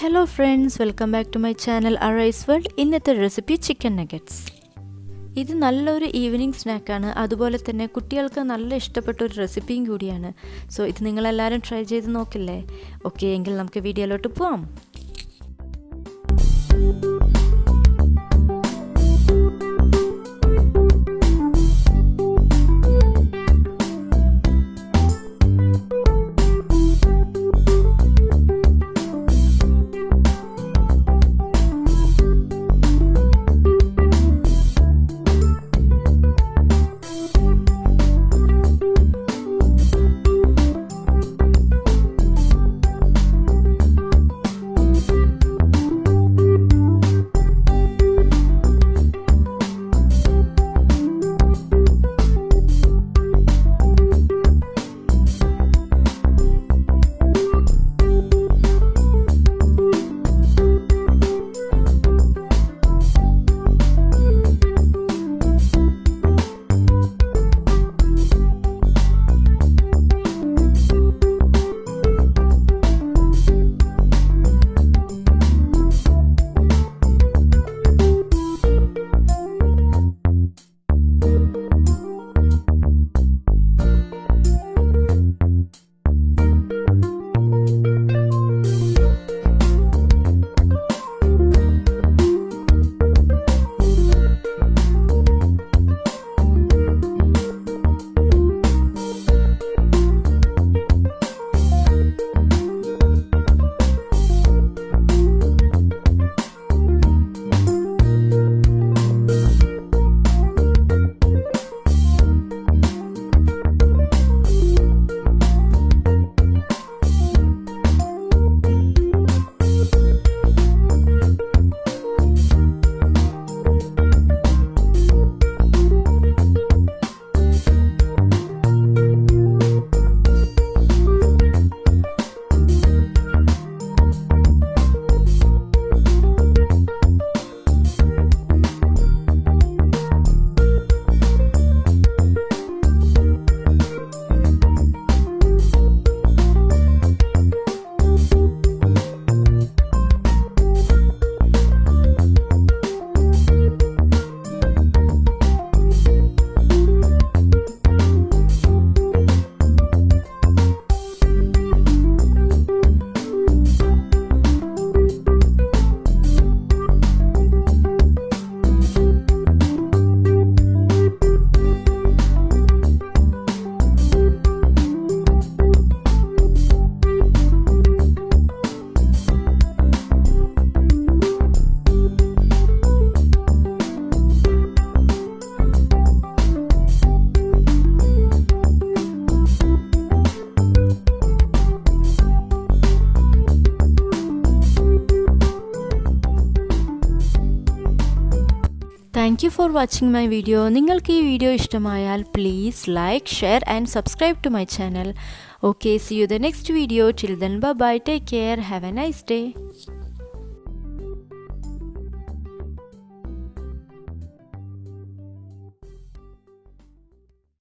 Hello friends, welcome back to my channel Arise World. ഇന്നത്തെ recipe chicken nuggets. ഇത് നല്ലൊരു ഈവനിങ് സ്നാക്കാണ്. അതുപോലെ തന്നെ കുട്ടികൾക്ക് നല്ല ഇഷ്ടപ്പെട്ട ഒരു റെസിപ്പിയും കൂടിയാണ്. സോ ഇത് നിങ്ങളെല്ലാവരും ട്രൈ ചെയ്ത് നോക്കില്ലേ? ഓക്കെ, എങ്കിൽ നമുക്ക് വീഡിയോയിലോട്ട് പോവാം. Thank you for watching my video. നിങ്ങൾക്ക് ഈ വീഡിയോ ഇഷ്ടമായാൽ please like, share and subscribe to my channel. Okay, see you the next video. Till then, bye bye. Take care. Have a nice day.